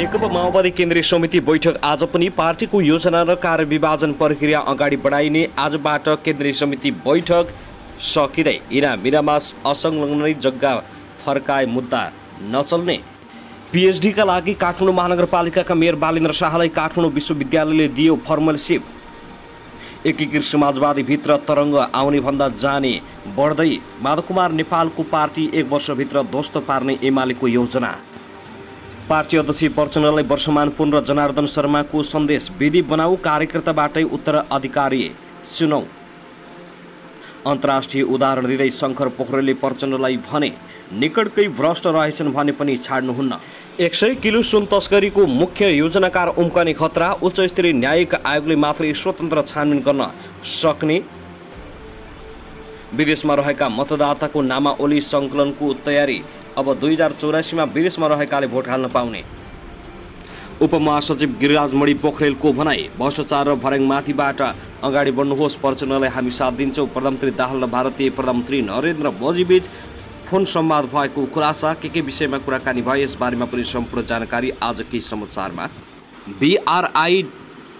नेकपा माओवादी केन्द्रीय समिति बैठक आज पनि पार्टीको योजना र कार्यविभाजन प्रक्रिया अगाडि बढाइने। आजबाट केन्द्रीय समिति बैठक सकिँदै इनामिनामा असंलग्नै जग्गा फर्काए मुद्दा नचल्ने। पीएचडीका लागि काठमाडौँ महानगरपालिकाका मेयर बालेन्द्र शाहलाई काठमाडौँ विश्वविद्यालयले दियो फर्मलसिप। एकीकृत समाजवादी भित्र तरङ्ग आउने भन्दा जाने बढ्दै। माधवकुमार नेपालको पार्टी 1 वर्षभित्र ध्वस्त पार्ने एमालेको योजना। पार्टी अध्यक्ष प्रचण्डलाई वर्षमान पुन र जनार्दन शर्माको सन्देश। विधि बनाऊ कार्यकर्ताबाटै उत्तराधिकारी चुनौ। अन्तर्राष्ट्रिय उदाहरण दिँदै शङ्कर पोखरेलले प्रचण्डलाई भने निकटकै भ्रष्ट रहेछन् भने पनि छाड्नुहुन्न। 100 किलो सुन तस्करीको मुख्य योजनाकार उम्कने खतरा। उच्च स्तरीय न्यायिक आयोगले मात्रै स्वतन्त्र छानबिन गर्न सक्ने। विदेशमा रहेका मतदाताको नामावली सङ्कलनको तयारी। अब 2084 विदेशमा रहेकाले भोट हाल्न पाउने। उपमहासचिव गिरिराज मणि पोखरेलको भनाई। भ्रष्टाचार र भर्याङमाथिबाट अगाडि बढ्नुहोस्, प्रचण्डलाई हामी साथ दिन्छौँ। प्रधानमन्त्री दाहाल र भारतीय प्रधानमन्त्री नरेन्द्र मोदी बीच फोन संवाद भएको खुलासा। के विषयमा कुराकानी भयो यसबारेमा पनि सम्पूर्ण जानकारी आजकै समाचारमा। बीआरआई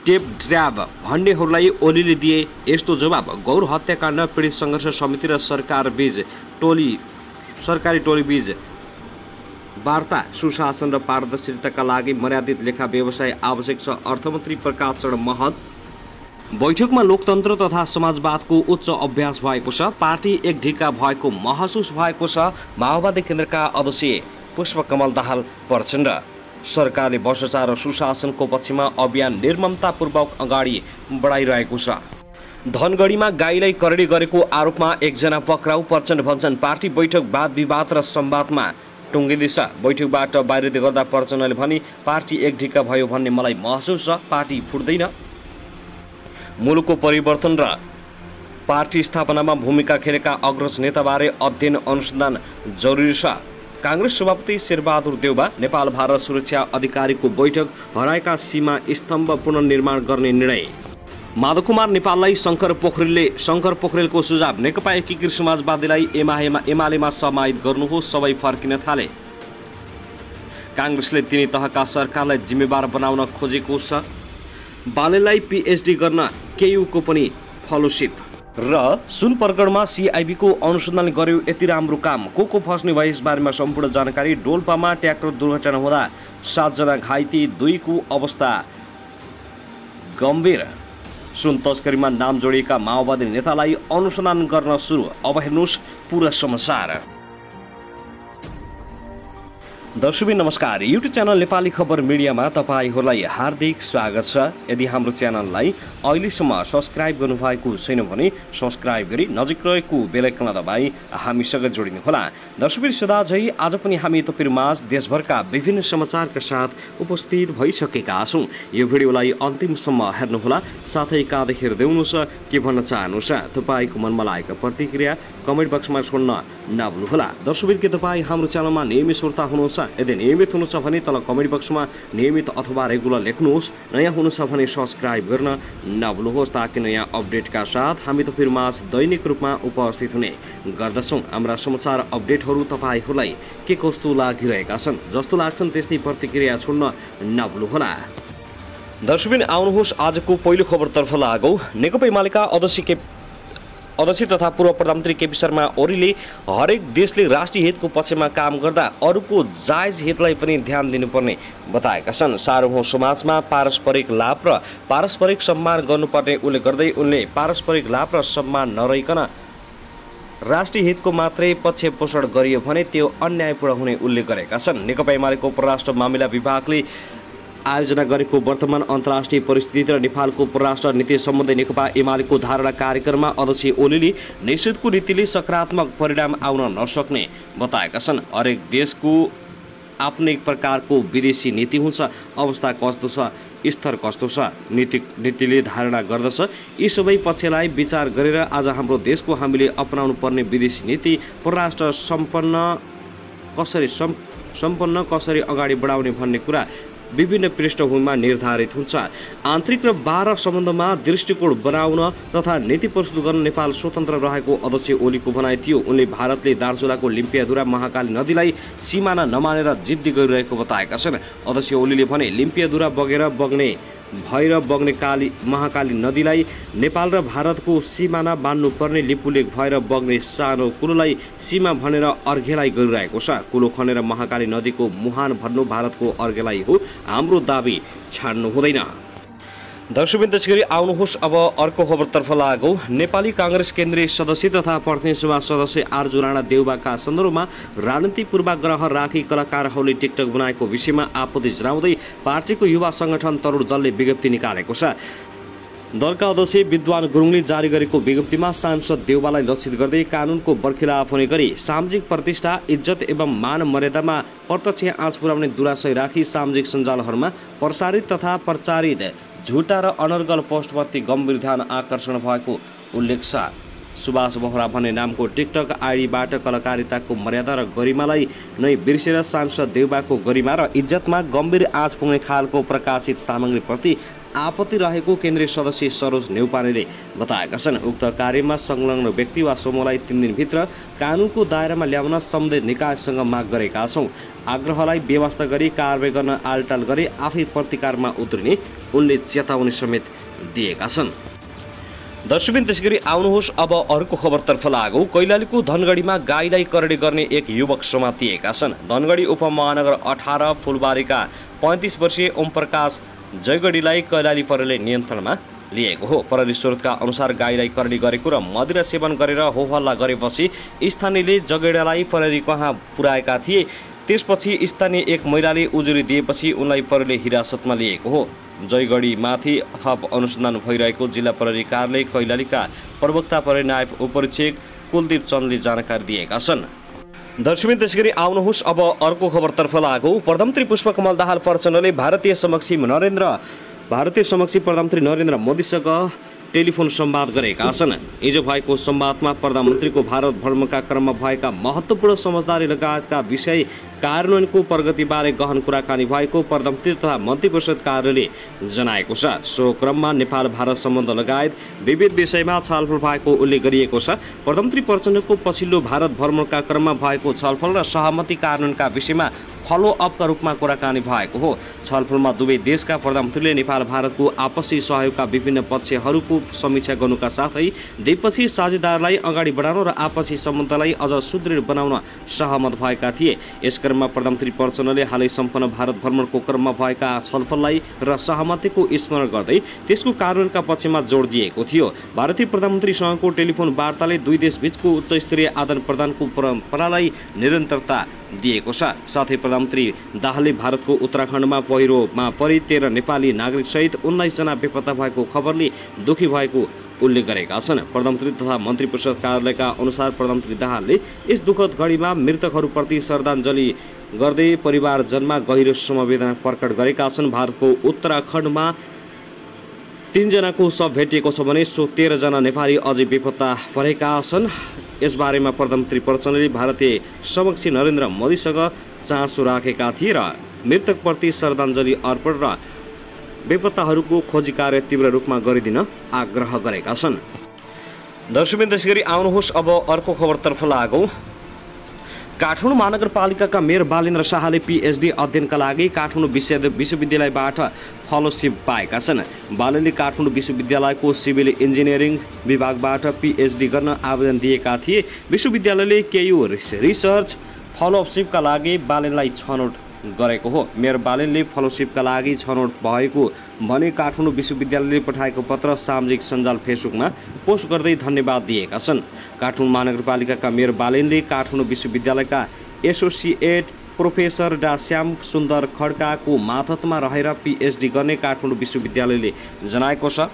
टेप ड्राइभ भन्नेहरूलाई ओलीले दिए यस्तो जवाब। गौर हत्याकाण्ड पीडित सङ्घर्ष समिति र सरकारी टोली बीच वार्ता। सुशासन र पारदर्शिताका लागि मर्यादित लेखा व्यवसाय आवश्यक छ। अर्थमन्त्री प्रकाश चरण महत। बैठकमा लोकतन्त्र तथा समाजवादको उच्च अभ्यास भएको छ। पार्टी एक ढिक्का भएको महसुस भएको छ। माओवादी केन्द्रका अध्यक्ष पुष्पकमल दाहाल प्रचण्ड। सरकारले भ्रष्टाचार र सुशासनको पक्षमा अभियान निर्ममतापूर्वक अगाडि बढाइरहेको छ। धनगढीमा गाईलाई करडी गरेको आरोपमा एकजना पक्राउ। प्रचण्ड भन्छन् पार्टी बैठक वाद विवाद र संवादमा टुङ्गिँदैछ। बैठकबाट बाहिरिँदै गर्दा प्रचण्डले भने पार्टी एक ढिक्का भयो भन्ने मलाई महसुस छ। पार्टी फुट्दैन। मुलुकको परिवर्तन र पार्टी स्थापनामा भूमिका खेलेका अग्रज नेताबारे अध्ययन अनुसन्धान जरुरी छ। काङ्ग्रेस सभापति शेरबहादुर देउबा। नेपाल भारत सुरक्षा अधिकारीको बैठक। हराएका सीमा स्तम्भ पुनर्निर्माण गर्ने निर्णय। माधवकुमार नेपाललाई शङ्कर पोखरेलको सुझाव। नेकपा एकीकृत समाजवादीलाई एमालेमा समाहित गर्नुहोस्, सबै फर्किन थाले। काङ्ग्रेसले तिनै तहका सरकारलाई जिम्मेवार बनाउन खोजेको छ। बालेलाई पीएचडी गर्न केयुको पनि फलोसिप। र सुन प्रकरणमा सीआईबीको अनुसन्धान गर्यो यति राम्रो काम। को फस्ने भयो यसबारेमा सम्पूर्ण जानकारी। डोल्पामा ट्र्याक्टर दुर्घटना हुँदा 7 जना घाइते, 2 को अवस्था गम्भीर। सुन तस्करीमा नाम जोडिएका माओवादी नेतालाई अनुसन्धान गर्न सुरु। अब हेर्नुहोस् पुरा समाचार। दर्शक नमस्कार। युट्युब च्यानल नेपाली खबर मिडियामा तपाईँहरूलाई हार्दिक स्वागत छ। यदि हाम्रो च्यानललाई अहिलेसम्म सब्सक्राइब गर्नुभएको छैन भने सब्सक्राइब गरी नजिक रहेको बेल आइकन दबाई हामीसँग जोडिनुहोला। दर्शक सदाझै आज पनि हामी तपाईँहरूमाझ देशभरका विभिन्न समाचारका साथ उपस्थित भइसकेका छौँ। यो भिडियोलाई अन्तिमसम्म हेर्नुहोला, साथै कहाँ देखेर देउनुहोस् के भन्न चाहनुहोस्। तपाईँको मनमा लागेका प्रतिक्रिया कमेन्ट बक्समा छोड्न नभुल्नुहोला। दर्शक के तपाईँ हाम्रो च्यानलमा नियमित श्रोता हुनुहुन्छ? यदि नियमित हुनुहुन्छ भने तल कमेन्ट बक्समा नियमित अथवा रेगुलर लेख्नुहोस्। नयाँ हुनुहुन्छ भने सब्सक्राइब गर्न नभुल्नुहोस् ताकि नयाँ अपडेटका साथ हामी तपाईँहरूमाझ दैनिक रूपमा उपस्थित हुने गर्दछौँ। हाम्रा समाचार अपडेटहरू तपाईँहरूलाई के कस्तो लागिरहेका छन्, जस्तो लाग्छन् त्यस्तै प्रतिक्रिया छोड्न नभुल्नुहोला। दर्शक आउनुहोस् आजको पहिलो खबरतर्फ लागौँ। नेकपा एमालेका अध्यक्ष तथा पूर्व प्रधानमन्त्री केपी शर्मा ओलीले हरेक देशले राष्ट्रिय हितको पक्षमा काम गर्दा अरूको जायज हितलाई पनि ध्यान दिनुपर्ने बताएका छन्। सार्वभौम समाजमा पारस्परिक लाभ र पारस्परिक सम्मान गर्नुपर्ने उल्लेख गर्दै उनले पारस्परिक लाभ र सम्मान नरहिकन राष्ट्रिय हितको मात्रै पक्ष पोषण गरियो भने त्यो अन्यायपूर्ण हुने उल्लेख गरेका छन्। नेकपा एमालेको परराष्ट्र मामिला विभागले आयोजना गरेको वर्तमान अन्तर्राष्ट्रिय परिस्थिति र नेपालको परराष्ट्र नीति सम्बन्धी नेकपा एमालेको धारणा कार्यक्रममा अध्यक्ष ओलीले निषेधको नीतिले सकारात्मक परिणाम आउन नसक्ने बताएका छन्। हरेक देशको आफ्नै प्रकारको विदेशी नीति हुन्छ। अवस्था कस्तो छ, स्तर कस्तो छ, नीतिले धारणा गर्दछ। यी सबै पक्षलाई विचार गरेर आज हाम्रो देशको हामीले अपनाउनु पर्ने विदेशी नीति परराष्ट्र सम्पन्न कसरी अगाडि बढाउने भन्ने कुरा विभिन्न पृष्ठभूमिमा निर्धारित हुन्छ। आन्तरिक र बाह्य सम्बन्धमा दृष्टिकोण बनाउन तथा नीति प्रस्तुत गर्न नेपाल स्वतन्त्र रहेको अध्यक्ष ओलीको भनाइ थियो। उनले भारतले दार्चुलाको लिम्पियाधुरा महाकाली नदीलाई सिमाना नमानेर जिद्दी गरिरहेको बताएका छन्। अध्यक्ष ओलीले भने लिम्पियाधुरा भएर बग्ने महाकाली नदीलाई नेपाल र भारतको सिमाना बान्नुपर्ने लिपुलेक भएर बग्ने सानो कुलोलाई सीमा भनेर अर्घेलाई गरिरहेको छ। कुलो खनेर महाकाली नदीको मुहान भन्नु भारतको अर्घेलाई हो, हाम्रो दाबी छाड्नु हुँदैन। दर्शकवृन्द, त्यसगरी आउनुहोस् अब अर्को खबरतर्फ लागौँ। नेपाली काङ्ग्रेस केन्द्रीय सदस्य तथा प्रतिनिधि सभा सदस्य आरजु राणा देउबाका सन्दर्भमा राजनीति पूर्वाग्रह राखी कलाकारहरूले टिकटक बनाएको विषयमा आपत्ति जनाउँदै पार्टीको युवा सङ्गठन तरुण दलले विज्ञप्ति निकालेको छ। दलका अध्यक्ष विद्वान गुरुङले जारी गरेको विज्ञप्तिमा सांसद देउबालाई लक्षित गर्दै कानुनको बर्खिलाफ हुने गरी सामाजिक प्रतिष्ठा, इज्जत एवं मान मर्यादामा प्रत्यक्ष आँच पुर्याउने दुराशय राखी सामाजिक सञ्जालहरूमा प्रसारित तथा प्रचारित झुटा र अनर्गल पोस्टप्रति गम्भीर ध्यान आकर्षण भएको उल्लेख छ। सुभाष बोहरा भन्ने नामको टिकटक आइडीबाट कलाकारिताको मर्यादा र गरिमालाई नै बिर्सेर सांसद देउबाको गरिमा र इज्जतमा गम्भीर आँच पुग्ने खालको प्रकाशित सामग्रीप्रति आपत्ति रहेको केन्द्रीय सदस्य सरोज नेउपानेले बताएका छन्। उक्त कार्यमा संलग्न व्यक्ति वा समूहलाई 3 दिनभित्र कानुनको दायरामा ल्याउन सम्बन्धित निकायसँग माग गरेका छौँ। आग्रहलाई व्यवस्था गरी कारबाही गर्न आलटाल गरी आफै प्रतिकारमा उत्रिने उनले चेतावनी समेत दिएका छन्। दर्शकवृन्द, त्यसगरी आउनुहोस् अब अर्को खबरतर्फ लागौँ। कैलालीको धनगढीमा गाईलाई करडी गर्ने एक युवक समातिएका छन्। धनगढी उपमहानगर 18 फुलबारीका 35 वर्षीय ओमप्रकाश जयगढीलाई कैलाली प्रहरीले नियन्त्रणमा लिएको हो। प्रहरी स्रोतका अनुसार गाईलाई करडी गरेको र मदिरा सेवन गरेर होहल्ला गरेपछि स्थानीयले जगेडालाई प्रहरी कहाँ पुर्याएका थिए। त्यसपछि स्थानीय एक महिलाले उजुरी दिएपछि उनलाई प्रहरीले हिरासतमा लिएको हो। जयगढीमाथि थप अनुसन्धान भइरहेको जिल्ला प्रहरी कार्यालय कैलालीका प्रवक्ता प्रहरी नायब उपरीक्षक कुलदीप चन्दले जानकारी दिएका छन्। दर्शकवृन्द, त्यसगरी आउनुहोस् अब अर्को खबरतर्फ लागौँ। प्रधानमन्त्री पुष्पकमल दाहाल प्रचण्डले भारतीय समकक्षी प्रधानमन्त्री नरेन्द्र मोदीसँग टेलिफोन संवाद गरेका छन्। हिजो भएको संवादमा प्रधानमन्त्रीको भारत भ्रमणका क्रममा भएका महत्त्वपूर्ण समझदारी लगायतका विषय कार्यान्वयनको प्रगतिबारे गहन कुराकानी भएको प्रधानमन्त्री तथा मन्त्री परिषद कार्यालयले जनाएको छ। सो क्रममा नेपाल भारत सम्बन्ध लगायत विविध विषयमा छलफल भएको उल्लेख गरिएको छ। प्रधानमन्त्री प्रचण्डको पछिल्लो भारत भ्रमणका क्रममा भएको छलफल र सहमति कार्यान्वयनका विषयमा फलोअपका रूपमा कुराकानी भएको हो। छलफलमा दुवै देशका प्रधानमन्त्रीले नेपाल भारतको आपसी सहयोगका विभिन्न पक्षहरूको समीक्षा गर्नुका साथै द्विपक्षीय साझेदारलाई अगाडि बढाउन र आपसी सम्बन्धलाई अझ सुदृढ बनाउन सहमत भएका थिए। यस क्रममा प्रधानमन्त्री प्रचण्डले हालै सम्पन्न भारत भ्रमणको क्रममा भएका छलफललाई र सहमतिको स्मरण गर्दै त्यसको कार्यान्वयनका पक्षमा जोड दिएको थियो। भारतीय प्रधानमन्त्रीसँगको टेलिफोन वार्ताले दुई देशबीचको उच्चस्तरीय आदान प्रदानको परम्परालाई निरन्तरता दिएको छ। साथै प्रधानमन्त्री दाहालले भारतको उत्तराखण्डमा पहिरोमा परि 13 नेपाली नागरिक सहित 19 जना बेपत्ता भएको खबरले दुखी भएको उल्लेख गरेका छन्। प्रधानमन्त्री तथा मन्त्री परिषद कार्यालयका अनुसार प्रधानमन्त्री दाहालले यस दुःखद घडीमा मृतकहरूप्रति श्रद्धाञ्जली गर्दै परिवारजनमा गहिरो समवेदना प्रकट गरेका छन्। भारतको उत्तराखण्डमा 3 जनाको शव भेटिएको छ भने सो 13 जना नेपाली अझै बेपत्ता परेका छन्। यसबारेमा प्रधानमन्त्री प्रचण्डले भारतीय समकक्षी नरेन्द्र मोदीसँग चासो राखेका थिए र मृतकप्रति श्रद्धाञ्जली अर्पण र बेपत्ताहरूको खोजी कार्य तीव्र रूपमा गरिदिन आग्रह गरेका छन्। दर्शकवृन्द, त्यसगरी आउनुहोस् अब अर्को खबरतर्फ लागौँ। काठमाडौँ महानगरपालिकाका मेयर बालेन्द्र शाहले पीएचडी अध्ययनका लागि काठमाडौँ विश्वविद्यालयबाट फेलोसिप पाएका छन्। बालेनले काठमाडौँ विश्वविद्यालयको सिभिल इन्जिनियरिङ विभागबाट पीएचडी गर्न आवेदन दिएका थिए। विश्वविद्यालयले केयु रिसर्च फेलोसिपका लागि बालेनलाई छनौट गरेको हो। मेयर बालेनले फेलोसिपका लागि छनौट भएको भने काठमाडौँ विश्वविद्यालयले पठाएको पत्र सामाजिक सञ्जाल फेसबुकमा पोस्ट गर्दै धन्यवाद दिएका छन्। काठमाडौँ महानगरपालिकाका मेयर बालेनले काठमाडौँ विश्वविद्यालयका एसोसिएट प्रोफेसर डा श्याम सुन्दर खड्काको मातहतमा रहेर पीएचडी गर्ने काठमाडौँ विश्वविद्यालयले जनाएको छ।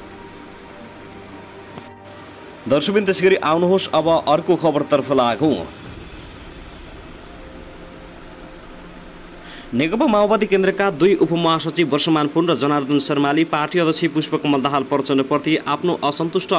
दर्शकवृन्द, त्यसगरी आउनुहोस् अब अर्को खबरतर्फ लागौँ। नेकपा माओवादी केन्द्रका 2 उपमहासचिव वर्षमान पुन र जनार्दन शर्माले पार्टी अध्यक्ष पुष्पकमल दाहाल प्रचण्डप्रति आफ्नो असन्तुष्ट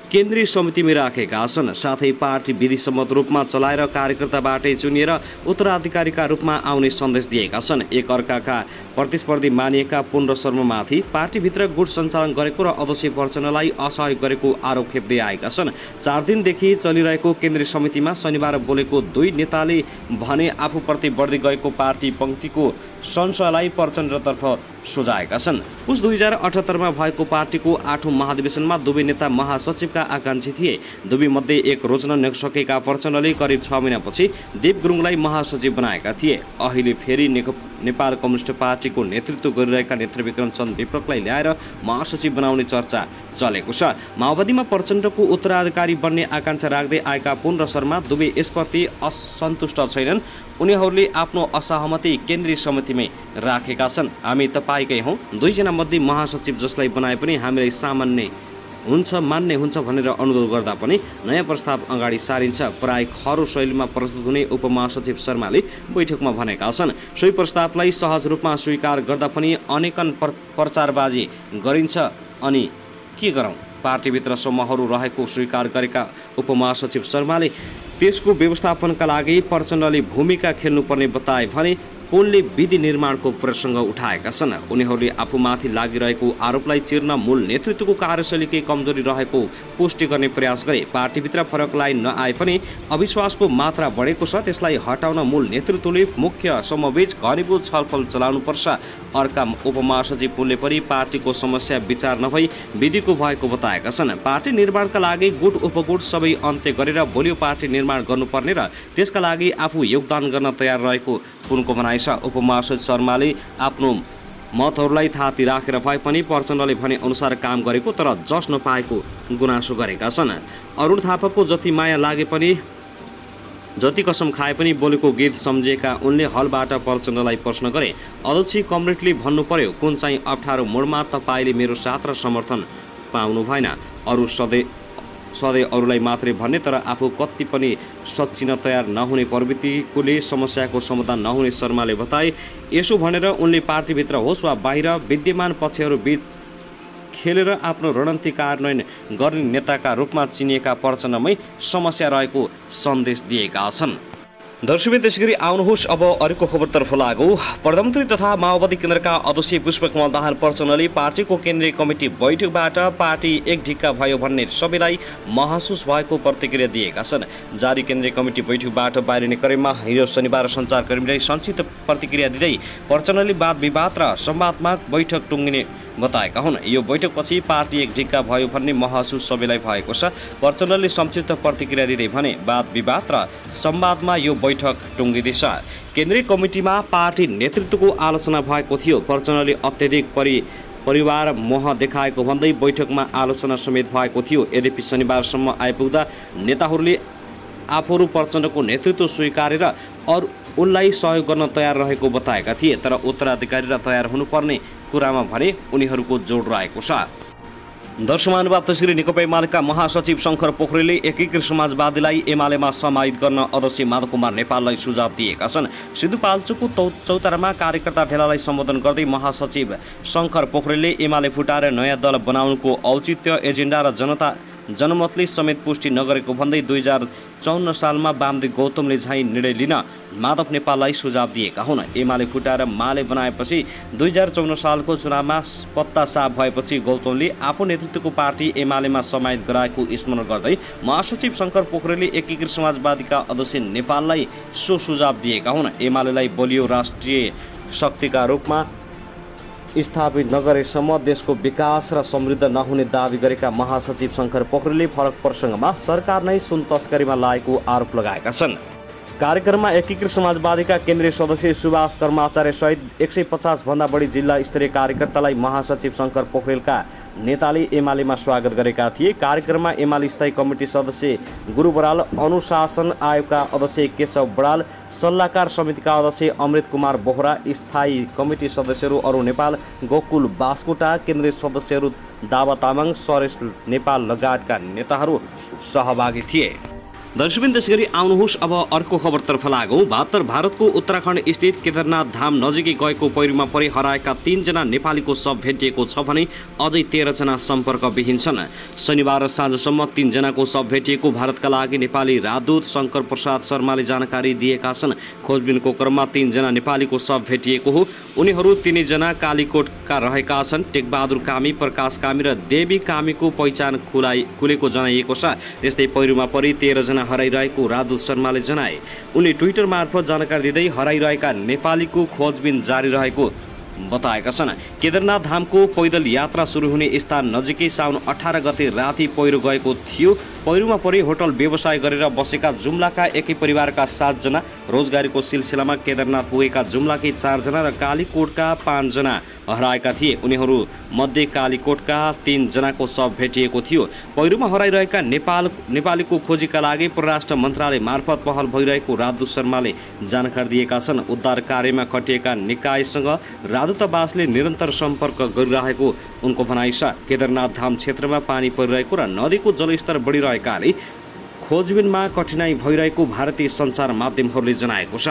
केन्द्रीय समितिमा राखेका छन्। साथै पार्टी विधिसम्मत रूपमा चलाएर कार्यकर्ताबाटै चुनिएर उत्तराधिकारीका रूपमा आउने सन्देश दिएका छन्। एक अर्काका प्रतिस्पर्धी मानिएका पुन शर्मामाथि पार्टीभित्र गुट सञ्चालन गरेको र अध्यक्ष पर्चनलाई असहयोग गरेको आरोप खेप्दै आएका छन्। 4 दिनदेखि चलिरहेको केन्द्रीय समितिमा शनिबार बोलेको दुई नेताले भने आफूप्रति बढ्दै गएको पार्टी पङ्क्तिको संशयलाई प्रचण्डतर्फ सुझाएका छन्। पुस 2078 भएको पार्टीको 8औं महाधिवेशनमा दुवै नेता महासचिवका आकांक्षी थिए। दुवै मध्ये एक रोज्न नसकेका प्रचण्डले करिब 6 महिनापछि देव गुरुङलाई महासचिव बनाएका थिए। अहिले फेरि नेपाल कम्युनिस्ट पार्टीको नेतृत्व गरिरहेका नेत्रविक्रम चन्द विप्रकलाई ल्याएर महासचिव बनाउने चर्चा चलेको छ। माओवादीमा प्रचण्डको उत्तराधिकारी बन्ने आकांक्षा राख्दै आएका पुन र शर्मा दुवै यसप्रति असन्तुष्ट छैनन्। उनीहरूले आफ्नो असहमति केन्द्रीय समितिमै राखेका छन्। हामी तपाईँकै हौँ, 2 जना मध्ये महासचिव जसलाई बनाए पनि हामीलाई सामान्य हुन्छ मान्ने हुन्छ भनेर अनुरोध गर्दा पनि नयाँ प्रस्ताव अगाडि सारिन्छ। प्राय खरो शैलीमा प्रस्तुत हुने उपमहासचिव शर्माले बैठकमा भनेका छन्। सोही प्रस्तावलाई सहज रूपमा स्वीकार गर्दा पनि अनेकन प्रचारबाजी गरिन्छ। अनि के गरौँ, पार्टीभित्र समूहहरू रहेको स्वीकार गरेका उपमहासचिव शर्माले त्यसको व्यवस्थापनका लागि प्रचण्डले भूमिका खेल्नुपर्ने बताए भने उनले विधि निर्माणको प्रसङ्ग उठाएका छन्। उनीहरूले आफूमाथि लागिरहेको आरोपलाई चिर्न मूल नेतृत्वको कार्यशैलीकै कमजोरी रहेको पुष्टि गर्ने प्रयास गरे। पार्टीभित्र फरकलाई नआए पनि अविश्वासको मात्रा बढेको छ, त्यसलाई हटाउन मूल नेतृत्वले मुख्य समूहबीच घनीभूत छलफल चलाउनुपर्छ। अर्का उपमहासचिवले पनि पार्टीको समस्या विचार नभई विधिको भएको बताएका छन्। पार्टी निर्माणका लागि गुट उपगुट सबै अन्त्य गरेर बलियो पार्टी निर्माण गर्नुपर्ने र त्यसका लागि आफू योगदान गर्न तयार रहेको उनको भनाइ छ। उपमहासचिव शर्माले आफ्नो मतहरूलाई थाती राखेर भए पनि प्रचण्डले भने अनुसार काम गरेको तर जस नपाएको गुनासो गरेका छन्। अरुण थापाको जति माया लागे पनि जति कसम खाए पनि बोलेको गीत सम्झेका उनले हलबाट प्रचण्डलाई प्रश्न गरे। अध्यक्ष कमरेडले भन्नु पर्यो, कुन चाहिँ अप्ठ्यारो मोडमा तपाईँले मेरो साथ र समर्थन पाउनु भएन। अरू सधैँ अरूलाई मात्रै भन्ने तर आफू कति पनि सच्चिन तयार नहुने प्रवृत्तिकोले समस्याको समाधान नहुने शर्माले बताए। यसो भनेर उनले पार्टीभित्र होस् वा बाहिर विद्यमान पक्षहरू बीच खेलेर आफ्नो रणनीति कार्यान्वयन गर्ने नेताका रूपमा चिनिएका प्रचण्डमै समस्या रहेको सन्देश दिएका छन्। दर्शक त्यसैगरी आउनुहोस् अब अर्को खबरतर्फ लागौँ। प्रधानमन्त्री तथा माओवादी केन्द्रका अध्यक्ष पुष्पकमल दाहाल प्रचण्डले पार्टीको केन्द्रीय कमिटी बैठकबाट पार्टी एक ढिक्का भयो भन्ने सबैलाई महसुस भएको प्रतिक्रिया दिएका छन्। जारी केन्द्रीय कमिटी बैठकबाट बाहिरिने क्रममा हिजो शनिबार सञ्चारकर्मीलाई संक्षिप्त प्रतिक्रिया दिँदै प्रचण्डले वाद विवाद र संवादात्मक बैठक टुङ्गिने बताएका हुन्। यो बैठकपछि पार्टी एक ढिक्का भयो भन्ने महसुस सबैलाई भएको छ। प्रचण्डले संक्षिप्त प्रतिक्रिया दिँदै भने वाद विवाद र संवादमा यो बैठक टुङ्गिँदैछ। केन्द्रीय कमिटीमा पार्टी नेतृत्वको आलोचना भएको थियो। प्रचण्डले अत्यधिक परिवार मोह देखाएको भन्दै बैठकमा आलोचना समेत भएको थियो। यद्यपि शनिबारसम्म आइपुग्दा नेताहरूले आफूहरू प्रचण्डको नेतृत्व स्वीकारेर अरू उनलाई सहयोग गर्न तयार रहेको बताएका थिए। तर उत्तराधिकारी र तयार हुनुपर्ने कुरामा भने उनीहरूको जोड रहेको छ। दर्शकमानवाद त्यसैगरी नेकपा एमालेका महासचिव शङ्कर पोखरेलले एकीकृत समाजवादीलाई एमालेमा समाहित गर्न अध्यक्ष माधव कुमार नेपाललाई सुझाव दिएका छन्। सिन्धुपाल्चोकको चौतारामा कार्यकर्ता भेलालाई सम्बोधन गर्दै महासचिव शङ्कर पोखरेलले एमाले फुटाएर नयाँ दल बनाउनुको औचित्य एजेन्डा र जनमतले समेत पुष्टि नगरेको भन्दै 2054 सालमा वामदेव गौतमले झैँ निर्णय लिन माधव नेपाललाई सुझाव दिएका हुन्। एमाले फुटाएर माले बनाएपछि 2054 सालको चुनावमा पत्ता साफ भएपछि गौतमले आफू नेतृत्वको पार्टी एमालेमा समाहित गराएको स्मरण गर्दै महासचिव शङ्कर पोखरेलले एकीकृत समाजवादीका अध्यक्ष नेपाललाई सो सुझाव दिएका हुन्। एमालेलाई बलियो राष्ट्रिय शक्तिका रूपमा स्थापित नगरेसम्म देशको विकास र समृद्ध नहुने दावी गरेका महासचिव शङ्कर पोखरेलले फरक प्रसङ्गमा सरकार नै सुन तस्करीमा लागेको आरोप लगाएका छन्। कार्यक्रममा एकीकृत समाजवादीका केन्द्रीय सदस्य सुभाष कर्माचार्य सहित 150 भन्दा बढी जिल्ला स्तरीय कार्यकर्तालाई महासचिव शङ्कर पोखरेलका नेताले एमालेमा स्वागत गरेका थिए। कार्यक्रममा एमाले स्थायी कमिटी सदस्य गुरु बराल, अनुशासन आयोगका अध्यक्ष केशव बराल, सल्लाहकार समितिका अध्यक्ष अमृत कुमार बोहरा, स्थायी कमिटी सदस्यहरू अरू नेपाल, गोकुल बास्कोटा, केन्द्रीय सदस्यहरू दावा तामाङ, सरेश नेपाल लगायतका नेताहरू सहभागी थिए। दर्शकबिन त्यसगरी आउनुहोस् अब अर्को खबरतर्फ लागौँ। भारतको उत्तराखण्ड स्थित केदारनाथ धाम नजिकै गएको पहिरोमा परि हराएका 3 जना नेपालीको शव भेटिएको छ भने अझै 13 जना सम्पर्कविहीन छन्। शनिबार साँझसम्म 3 जनाको शव भेटिएको भारतका लागि नेपाली राजदूत शङ्कर प्रसाद शर्माले जानकारी दिएका छन्। खोजबिनको क्रममा 3 जना नेपालीको शव भेटिएको हो। उनीहरू 3 जना कालीकोटका रहेका छन्। टेकबहादुर कामी, प्रकाश कामी र देवी कामीको पहिचान खुलेको जनाइएको छ। त्यस्तै पहिरोमा परि 13 जना हराइरहेको राजदूत शर्माले जनाए। उनले ट्विटर मार्फत जानकारी दिँदै हराइरहेका नेपालीको खोजबिन जारी रहेको बताएका छन्। केदारनाथ धामको पैदल यात्रा सुरु हुने स्थान नजिकै साउन 18 गते राति पहिरो गएको थियो। पहिरोमा परि होटल व्यवसाय गरेर बसेका जुम्लाका एकै परिवारका 7 जना, रोजगारीको सिलसिलामा केदारनाथ पुगेका जुम्लाकै 4 जना र कालीकोटका 5 जना हराएका थिए। उनीहरू मध्ये कालीकोटका 3 जनाको शव भेटिएको थियो। पहिरोमा हराइरहेका नेपालीको खोजीका लागि परराष्ट्र मन्त्रालय मार्फत पहल भइरहेको राजदूत शर्माले जानकारी दिएका छन्। उद्धार कार्यमा खटिएका निकायसँग राजदूतावासले निरन्तर सम्पर्क गरिरहेको उनको भनाइ छ। केदारनाथ धाम क्षेत्रमा पानी परिरहेको र नदीको जलस्तर बढिरहेकाले खोजबिनमा कठिनाई भइरहेको भारतीय सञ्चार माध्यमहरूले जनाएको छ।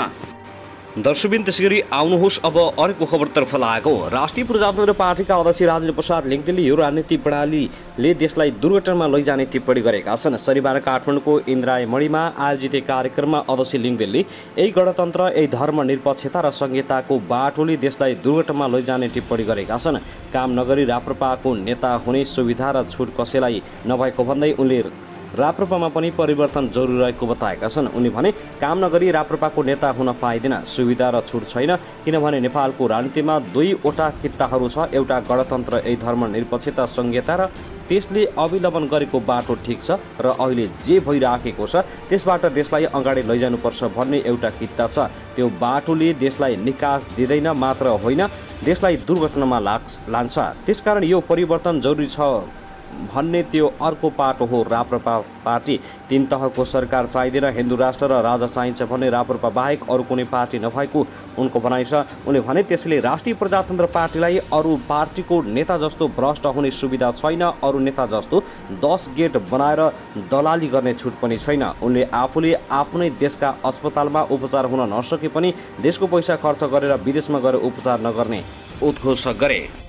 दर्शकबिन त्यसगरी आउनुहोस् अब अर्को खबरतर्फ लागौँ। राष्ट्रिय प्रजातन्त्र पार्टीका अध्यक्ष राजेन्द्र प्रसाद लिङ्गदेनले यो राजनीतिक प्रणालीले देशलाई दुर्घटनामा लैजाने टिप्पणी गरेका छन्। शनिबार काठमाडौँको इन्द्रायमणिमा आयोजित एक कार्यक्रममा अध्यक्ष लिङ्गदेनले यही गणतन्त्र, यही धर्मनिरपेक्षता र संहिताको बाटोले देशलाई दुर्घटनामा लैजाने टिप्पणी गरेका छन्। काम नगरी राप्रपाको नेता हुने सुविधा र छुट कसैलाई नभएको भन्दै उनले राप्रपामा पनि परिवर्तन जरुरी रहेको बताएका छन्। उनले भने काम नगरी राप्रपाको नेता हुन पाइँदैन, सुविधा र छुट छैन, किनभने नेपालको राजनीतिमा 2वटा कित्ताहरू छ। एउटा गणतन्त्र, यही धर्मनिरपेक्षता संहिता र त्यसले अवलम्बन गरेको बाटो ठिक छ र अहिले जे भइराखेको छ त्यसबाट देशलाई अगाडि लैजानुपर्छ भन्ने एउटा कित्ता छ। त्यो बाटोले देशलाई निकास दिँदैन मात्र होइन, देशलाई दुर्घटनामा लान्छ। त्यसकारण यो परिवर्तन जरुरी छ भन्ने त्यो अर्को पाटो हो राप्रपा पार्टी। 3 तहको सरकार चाहिँदैन, हिन्दू राष्ट्र र राजा चाहिन्छ भन्ने राप्रपा बाहेक अरू कुनै पार्टी नभएको उनको भनाइ छ। उनले भने त्यसैले राष्ट्रिय प्रजातन्त्र पार्टीलाई अरू पार्टीको नेता जस्तो भ्रष्ट हुने सुविधा छैन, अरू नेता जस्तो 10 गेट बनाएर दलाली गर्ने छुट पनि छैन। उनले आफूले आफ्नै देशका अस्पतालमा उपचार हुन नसके पनि देशको पैसा खर्च गरेर विदेशमा गएर उपचार नगर्ने उद्घोष गरे।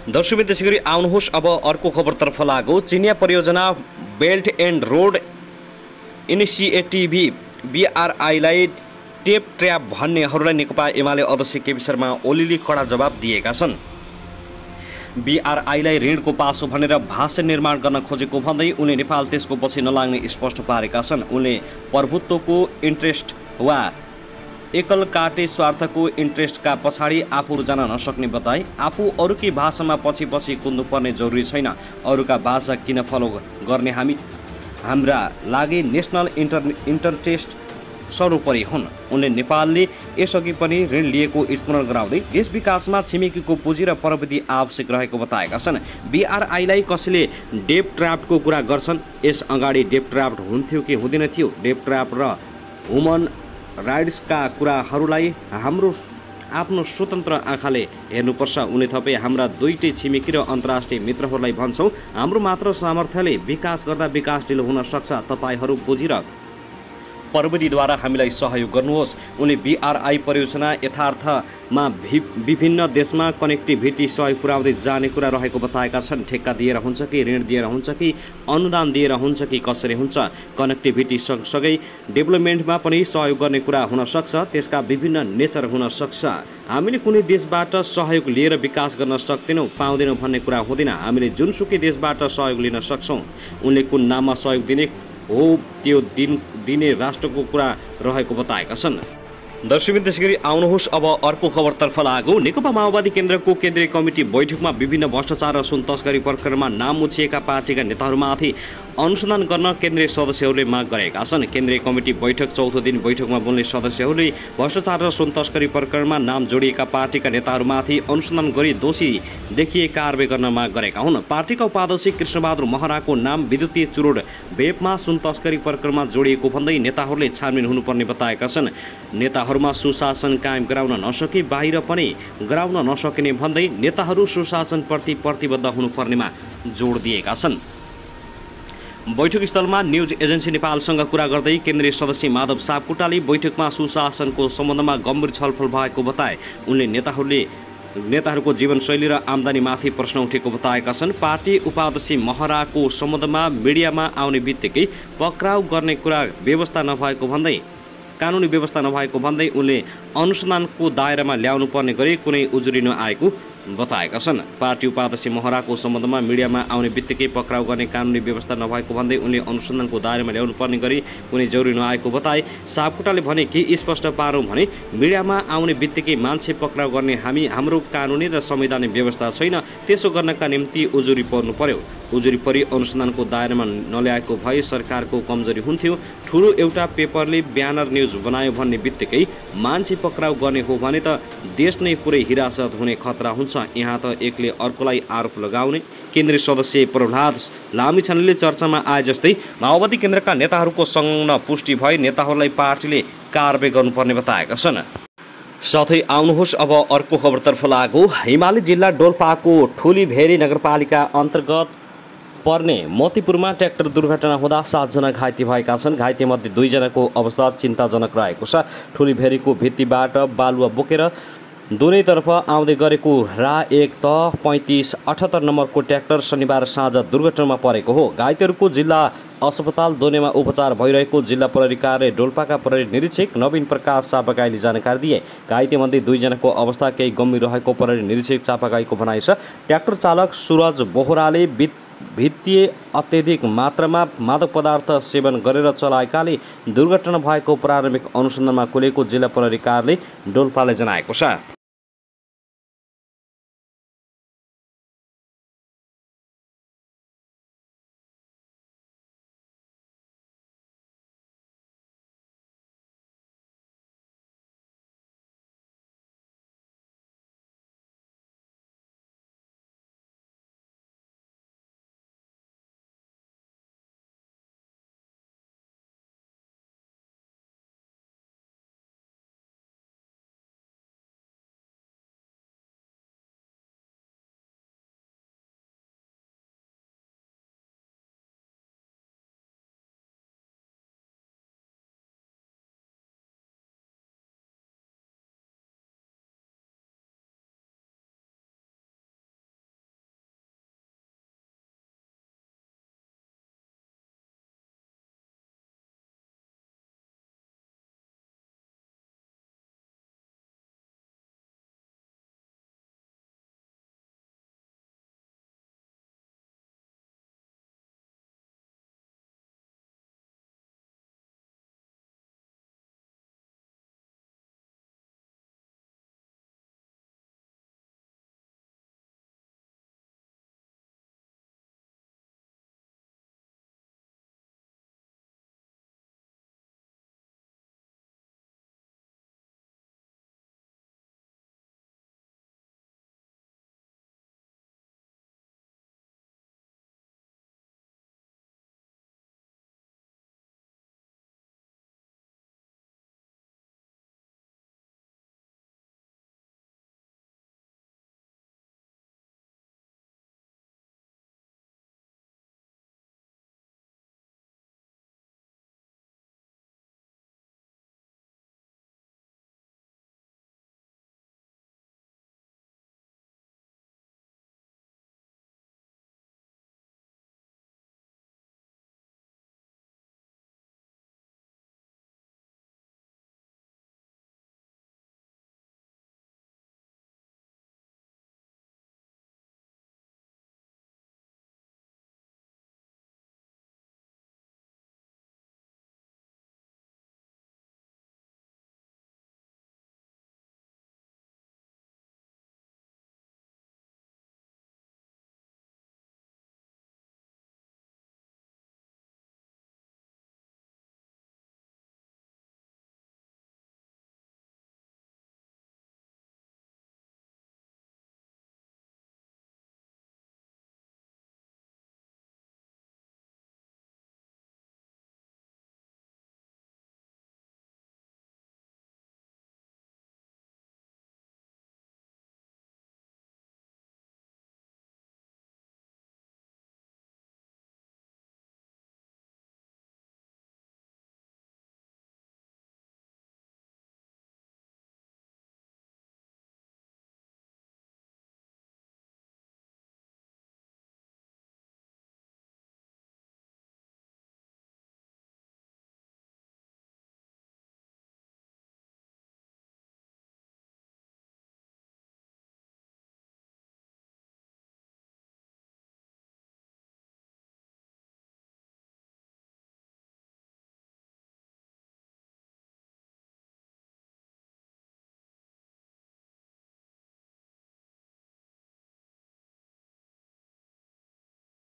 दर्शकबिन त्यसैगरी आउनुहोस् अब अर्को खबरतर्फ लागौँ। चिनिया परियोजना बेल्ट एन्ड रोड इनिसिएटिभ BRI-लाई टेप ट्र्याप भन्नेहरूलाई नेकपा एमाले अध्यक्ष केपी शर्मा ओलीले कडा जवाब दिएका छन्। BRI-लाई ऋणको पासो भनेर भाष्य निर्माण गर्न खोजेको भन्दै उनले नेपाल त्यसको पछि नलाग्ने स्पष्ट पारेका छन्। उनले प्रभुत्वको इन्ट्रेस्ट वा एकल काटे स्वार्थको इन्ट्रेस्टका पछाडि आफू जान नसक्ने बताए। आफू अरूकै भाषामा पछि कुद्नुपर्ने जरुरी छैन, अरूका भाषा किन फलो गर्ने, हाम्रा लागि नेसनल इन्टरेस्ट सर्वोपरि हुन्। उनले नेपालले यसअघि पनि ऋण लिएको स्मरण गराउँदै देश विकासमा छिमेकीको पुँजी र प्रविधि आवश्यक रहेको बताएका छन्। BRI-लाई कसैले डेप ट्र्याप्टको कुरा गर्छन्, यस अगाडि डेप ट्र्याप्ट हुन्थ्यो कि हुँदैन थियो? डेप ट्र्याप्ट र ह्युमन राइट्सका कुराहरूलाई हाम्रो आफ्नो स्वतन्त्र आँखाले हेर्नुपर्छ। उनले थपे हाम्रा दुईटै छिमेकी र अन्तर्राष्ट्रिय मित्रहरूलाई भन्छौँ, हाम्रो मात्र सामर्थ्यले विकास गर्दा विकास ढिलो हुन सक्छ। तपाईहरू पुँजी र प्रविधिद्वारा हामीलाई सहयोग गर्नुहोस्। उनले BRI परियोजना यथार्थमा विभिन्न देशमा कनेक्टिभिटी सहयोग पुर्याउँदै जाने कुरा रहेको बताएका छन्। ठेक्का दिएर हुन्छ कि ऋण दिएर हुन्छ कि अनुदान दिएर हुन्छ कि कसरी हुन्छ? कनेक्टिभिटी सँगसँगै डेभलपमेन्टमा पनि सहयोग गर्ने कुरा हुन सक्छ, त्यसका विभिन्न नेचर हुन सक्छ। हामीले कुनै देशबाट सहयोग लिएर विकास गर्न सक्दैनौँ, पाउँदैनौँ भन्ने कुरा हुँदैन। हामीले जुनसुकै देशबाट सहयोग लिन सक्छौँ। उनले कुन नाममा सहयोग दिने हो त्यो दिने राष्ट्रको कुरा रहेको बताएका छन्। दर्शकबिन त्यसैगरी आउनुहोस् अब अर्को खबरतर्फ लागौँ। नेकपा माओवादी केन्द्रको केन्द्रीय कमिटी बैठकमा विभिन्न भ्रष्टाचार र सुन तस्करी प्रकरणमा नाम मुछिएका पार्टीका नेताहरूमाथि अनुसन्धान गर्न केन्द्रीय सदस्यहरूले माग गरेका छन्। केन्द्रीय कमिटी बैठक चौथो दिन बैठकमा बोल्ने सदस्यहरूले भ्रष्टाचार र सुन तस्करी प्रकरणमा नाम जोडिएका पार्टीका नेताहरूमाथि अनुसन्धान गरी दोषी देखिए कारबाही गर्न माग गरेका हुन्। पार्टीका उपाध्यक्ष कृष्णबहादुर महराको नाम विद्युतीय चुरोड भेपमा सुन तस्करी प्रकरणमा जोडिएको भन्दै नेताहरूले छानबिन हुनुपर्ने बताएका छन्। नेताहरूमा सुशासन कायम गराउन नसके बाहिर पनि गराउन नसकिने भन्दै नेताहरू सुशासनप्रति प्रतिबद्ध हुनुपर्नेमा जोड दिएका छन्। बैठक स्थलमा न्युज एजेन्सी नेपालसँग कुरा गर्दै केन्द्रीय सदस्य माधव सापकोटाले बैठकमा सुशासनको सम्बन्धमा गम्भीर छलफल भएको बताए। उनले नेताहरूको जीवनशैली र आम्दानीमाथि प्रश्न उठेको बताएका छन्। पार्टी उपाध्यक्ष महराको सम्बन्धमा मिडियामा आउने बित्तिकै पक्राउ गर्ने कुरा कानुनी व्यवस्था नभएको भन्दै उनले अनुसन्धानको दायरामा ल्याउनु पर्ने गरी कुनै उजुरी नआएको बताएका छन्। पार्टी उपाध्यक्ष महराको सम्बन्धमा मिडियामा आउने बित्तिकै पक्राउ गर्ने कानुनी व्यवस्था नभएको भन्दै उनले अनुसन्धानको दायरामा ल्याउनु पर्ने गरी कुनै जरुरी नआएको बताए। सापकोटाले भने के स्पष्ट पारौँ भने मिडियामा आउने बित्तिकै मान्छे पक्राउ गर्ने हाम्रो कानुनी र संवैधानिक व्यवस्था छैन। त्यसो गर्नका निम्ति उजुरी पर्नु पर्यो। उजुरी परि अनुसन्धानको दायरामा नल्याएको भए सरकारको कमजोरी हुन्थ्यो। ठुलो एउटा पेपरले ब्यानर न्युज बनायो भन्ने बित्तिकै मान्छे पक्राउ गर्ने हो भने त देश नै पुरै हिरासत हुने खतरा हुन्छ। यहाँ त एकले अर्कोलाई आरोप लगाउने। केन्द्रीय सदस्य प्रहलाद लामिछानेले चर्चामा आए जस्तै माओवादी केन्द्रका नेताहरूको संलग्न पुष्टि भए नेताहरूलाई पार्टीले कारबाही गर्नुपर्ने बताएका छन्। साथै आउनुहोस् अब अर्को खबरतर्फ लागौ। हिमाली जिल्ला डोल्पाको ठुलीभेरी नगरपालिका अन्तर्गत पर्ने मोतीपुरमा ट्र्याक्टर दुर्घटना हुँदा 7 जना घाइते भएका छन्। घाइतेमध्ये 2 जनाको अवस्था चिन्ताजनक रहेको छ। ठुलीभेरीको भित्तीबाट बालुवा बोकेर दुवैतर्फ आउँदै गरेको RA1 त 3578 नम्बरको ट्र्याक्टर शनिबार साँझ दुर्घटनामा परेको हो। घाइतेहरूको जिल्ला अस्पताल दोनेमा उपचार भइरहेको जिल्ला प्रहरी कार्यालय डोल्पाका प्रहरी निरीक्षक नवीन प्रकाश चापागाईले जानकारी दिए। घाइतेमध्ये 2 जनाको अवस्था केही गम्भीर रहेको प्रहरी निरीक्षक चापागाईको भनाइ छ। ट्र्याक्टर चालक सुरज बोहराले भित्तीय अत्यधिक मात्रामा मादक पदार्थ सेवन गरेर चलाएकाले दुर्घटना भएको प्रारम्भिक अनुसन्धानमा खुलेको जिल्ला प्रहरी कार्यालय डोल्पाले जनाएको छ।